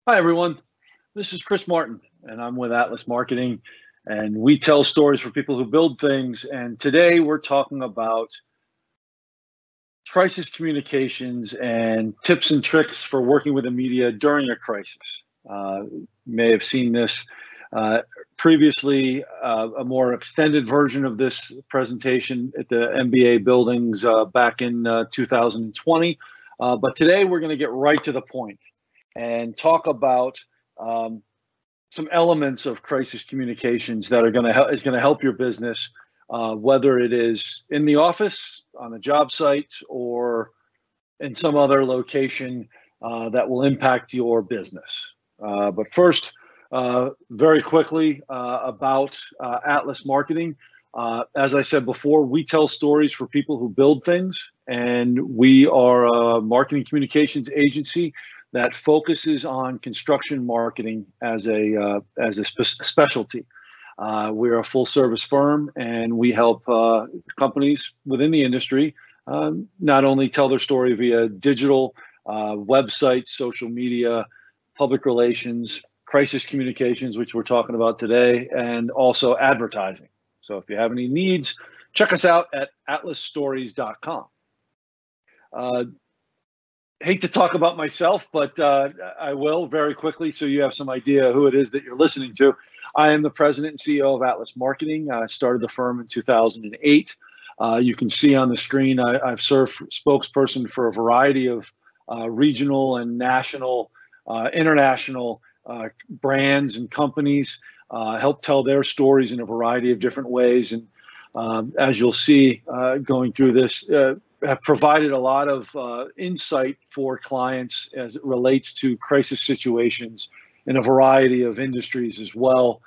Hi, everyone. This is Chris Martin, and I'm with Atlas Marketing, and we tell stories for people who build things. And today we're talking about crisis communications and tips and tricks for working with the media during a crisis. You may have seen this previously, a more extended version of this presentation at the MBA buildings back in 2020. But today we're going to get right to the point and talk about some elements of crisis communications that are going to help your business, whether it is in the office, on a job site, or in some other location that will impact your business. But first, very quickly about Atlas Marketing. As I said before, we tell stories for people who build things, and we are a marketing communications agency that focuses on construction marketing as a specialty. We're a full service firm, and we help companies within the industry not only tell their story via digital, websites, social media, public relations, crisis communications, which we're talking about today, and also advertising. So if you have any needs, check us out at atlasstories.com. Hate to talk about myself, but I will very quickly so you have some idea who it is that you're listening to. I am the president and CEO of Atlas Marketing. I started the firm in 2008. You can see on the screen I've served spokesperson for a variety of regional and national, international brands and companies, help tell their stories in a variety of different ways. And as you'll see going through this, have provided a lot of insight for clients as it relates to crisis situations in a variety of industries as well,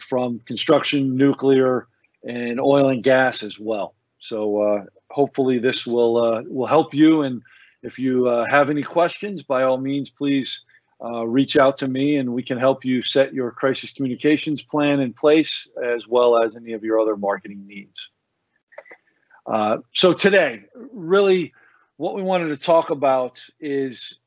from construction, nuclear, and oil and gas as well. So hopefully this will help you. And if you have any questions, by all means, please reach out to me, and we can help you set your crisis communications plan in place, as well as any of your other marketing needs. So today, really what we wanted to talk about is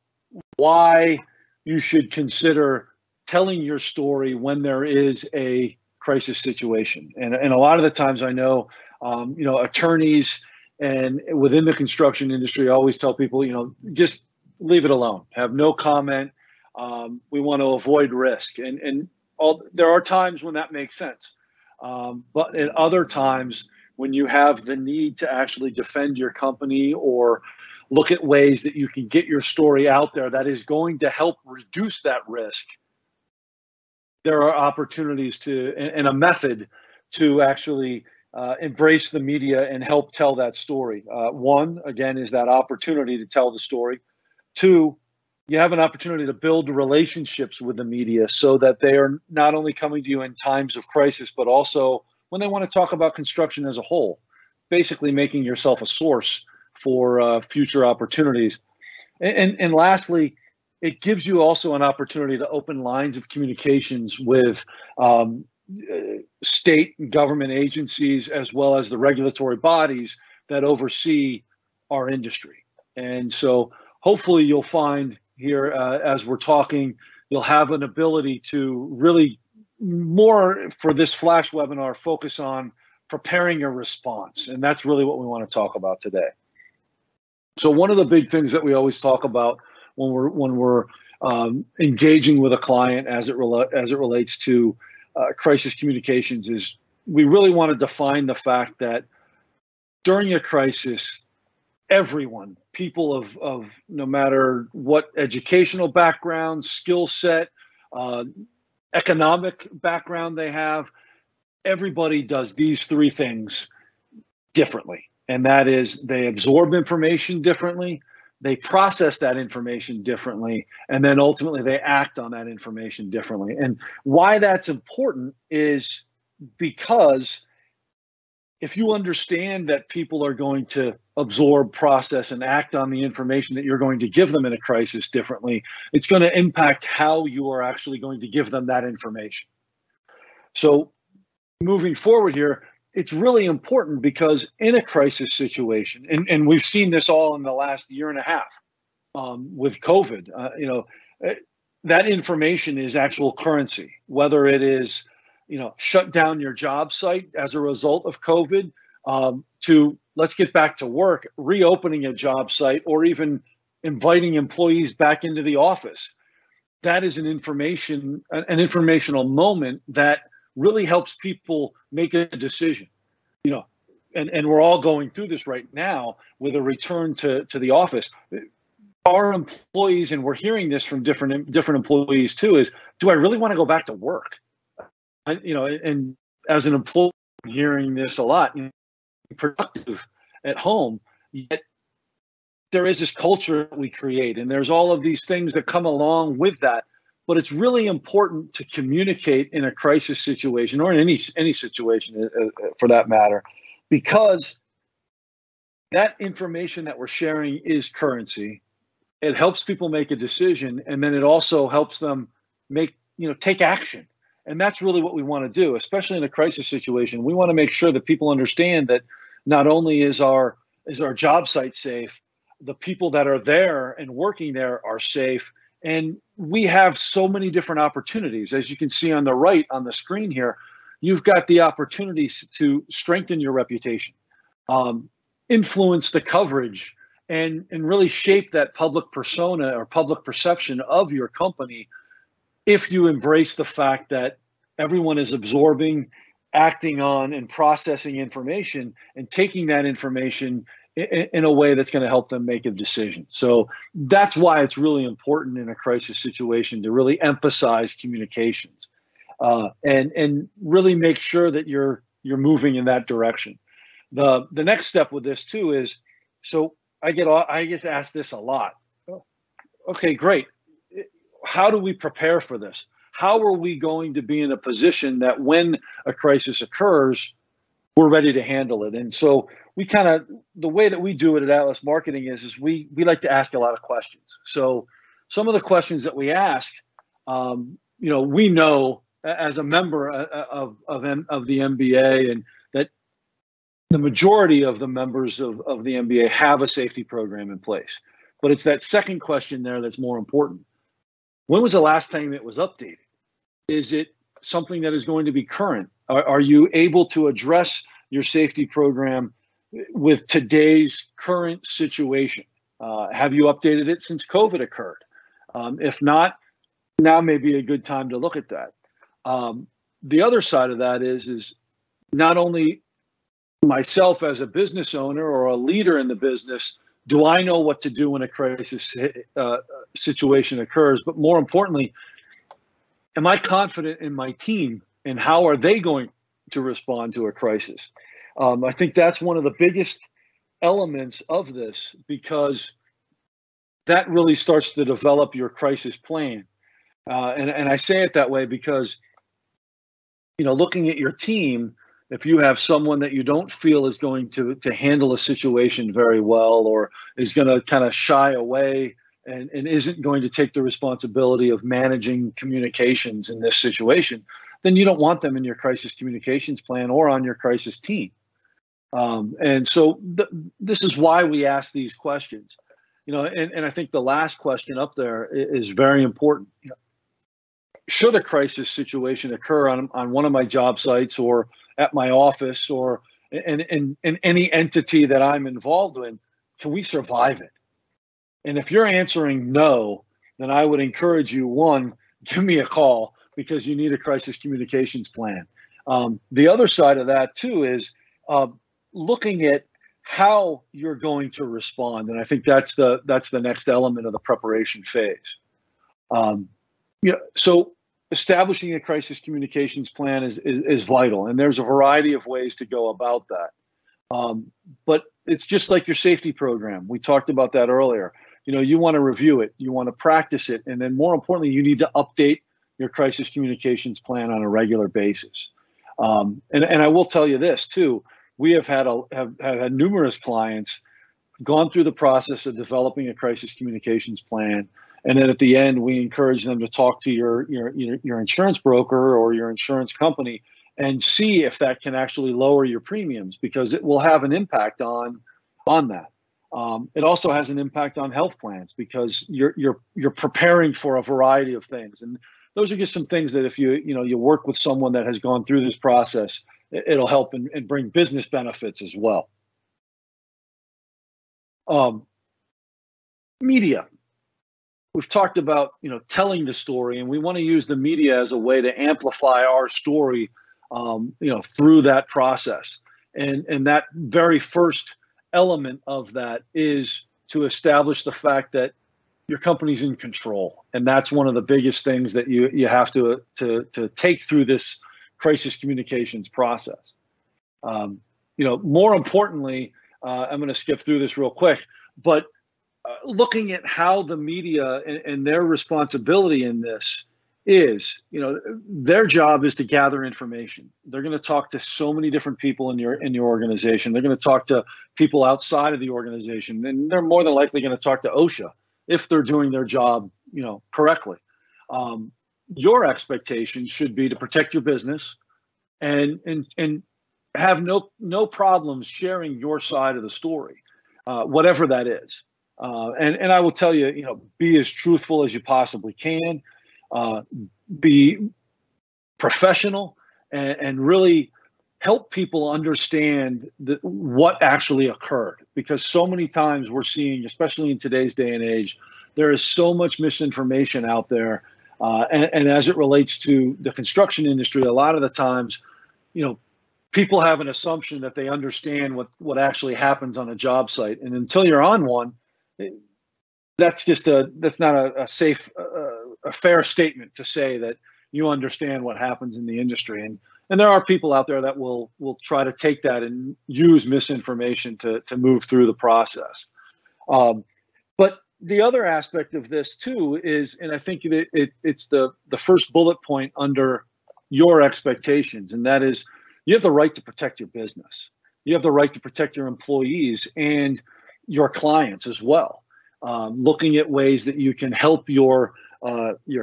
why you should consider telling your story when there is a crisis situation. And a lot of the times I know, attorneys and within the construction industry always tell people, just leave it alone, have no comment. We want to avoid risk. And there are times when that makes sense. But at other times, when you have the need to actually defend your company or look at ways that you can get your story out there that is going to help reduce that risk, there are opportunities to and a method to actually embrace the media and help tell that story. One, again, is that opportunity to tell the story. Two, you have an opportunity to build relationships with the media so that they are not only coming to you in times of crisis, but also when they want to talk about construction as a whole, basically making yourself a source for future opportunities. And lastly, it gives you also an opportunity to open lines of communications with state and government agencies, as well as the regulatory bodies that oversee our industry. And so hopefully you'll find here as we're talking, you'll have an ability to really more for this flash webinar focus on preparing your response. And that's really what we want to talk about today. So one of the big things that we always talk about when we're engaging with a client as it relates to crisis communications is we really want to define the fact that during a crisis, everyone, people of no matter what educational background, skill set, economic background they have, everybody does these three things differently. And that is they absorb information differently, they process that information differently, and then ultimately they act on that information differently. And why that's important is because if you understand that people are going to absorb, process, and act on the information that you're going to give them in a crisis differently, it's going to impact how you are actually going to give them that information. So moving forward here, it's really important because in a crisis situation, and we've seen this all in the last year and a half with COVID, that information is actual currency, whether it is, shut down your job site as a result of COVID, to let's get back to work, reopening a job site, or even inviting employees back into the office. That is an informational moment that really helps people make a decision. And we're all going through this right now with a return to the office. Our employees, and we're hearing this from different employees too, is, do I really want to go back to work? And as an employee, I'm hearing this a lot, productive at home, yet there is this culture that we create, and there's all of these things that come along with that. But it's really important to communicate in a crisis situation, or in any situation for that matter, because that information that we're sharing is currency. It helps people make a decision, and then it also helps them take action. And that's really what we want to do, especially in a crisis situation. We want to make sure that people understand that not only is our job site safe, the people that are there and working there are safe. And we have so many different opportunities. As you can see on the right on the screen here, you've got the opportunities to strengthen your reputation, influence the coverage, and really shape that public persona or public perception of your company if you embrace the fact that everyone is absorbing, acting on, and processing information, and taking that information in a way that's going to help them make a decision. So that's why it's really important in a crisis situation to really emphasize communications, and really make sure that you're moving in that direction. The next step with this too is, so I get asked this a lot. Okay, great. How do we prepare for this? How are we going to be in a position that when a crisis occurs, we're ready to handle it? And so the way that we do it at Atlas Marketing is we like to ask a lot of questions. So some of the questions that we ask, we know as a member of the MBA, and that the majority of the members of the MBA have a safety program in place. But it's that second question there that's more important. When was the last time it was updated? Is it something that is going to be current? Are you able to address your safety program with today's current situation? Have you updated it since COVID occurred? If not, now may be a good time to look at that. The other side of that is not only myself as a business owner or a leader in the business, do I know what to do when a crisis situation occurs? But more importantly, am I confident in my team, and how are they going to respond to a crisis? I think that's one of the biggest elements of this, because that really starts to develop your crisis plan. And I say it that way because, looking at your team, if you have someone that you don't feel is going to handle a situation very well, or is going to kind of shy away and isn't going to take the responsibility of managing communications in this situation, then you don't want them in your crisis communications plan or on your crisis team. And so this is why we ask these questions. And I think the last question up there is very important. Should a crisis situation occur on one of my job sites, or at my office, or in any entity that I'm involved in, can we survive it? And if you're answering no, then I would encourage you, one, give me a call, because you need a crisis communications plan. The other side of that too is looking at how you're going to respond, and I think that's the next element of the preparation phase. So establishing a crisis communications plan is vital, and there's a variety of ways to go about that. But it's just like your safety program. We talked about that earlier. You want to review it, you want to practice it, and then more importantly, you need to update your crisis communications plan on a regular basis. And I will tell you this too. We have had numerous clients gone through the process of developing a crisis communications plan, and then at the end, we encourage them to talk to your insurance broker or your insurance company and see if that can actually lower your premiums, because it will have an impact on that. It also has an impact on health plans because you're preparing for a variety of things, and those are just some things that if you work with someone that has gone through this process, it'll help and bring business benefits as well. Media. We've talked about telling the story, and we want to use the media as a way to amplify our story, through that process. And that very first element of that is to establish the fact that your company's in control, and that's one of the biggest things that you have to take through this crisis communications process. More importantly, I'm going to skip through this real quick, but looking at how the media and their responsibility in this is, their job is to gather information. They're going to talk to so many different people in your organization. They're going to talk to people outside of the organization, and they're more than likely going to talk to OSHA if they're doing their job, correctly. Your expectation should be to protect your business and have no problems sharing your side of the story, whatever that is. And I will tell you, be as truthful as you possibly can, be professional, and really help people understand what actually occurred. Because so many times we're seeing, especially in today's day and age, there is so much misinformation out there. And as it relates to the construction industry, a lot of the times, people have an assumption that they understand what actually happens on a job site. And until you're on one, that's not a safe, a fair statement to say that you understand what happens in the industry. And there are people out there that will try to take that and use misinformation to move through the process. But the other aspect of this too is, and I think it's the first bullet point under your expectations, and that is you have the right to protect your business. You have the right to protect your employees and your clients as well. Looking at ways that you can help your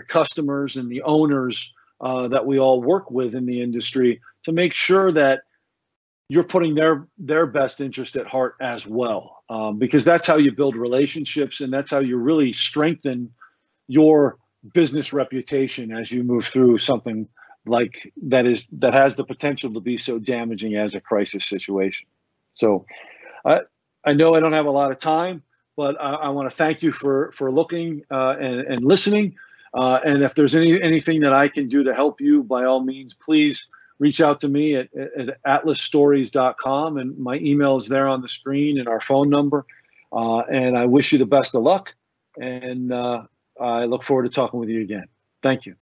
customers and the owners that we all work with in the industry to make sure that you're putting their best interest at heart as well, because that's how you build relationships, and that's how you really strengthen your business reputation as you move through something like that has the potential to be so damaging as a crisis situation. So I know I don't have a lot of time, but I want to thank you for looking and listening. And if there's anything that I can do to help you, by all means, please reach out to me at atlasstories.com. And my email is there on the screen and our phone number. And I wish you the best of luck. And I look forward to talking with you again. Thank you.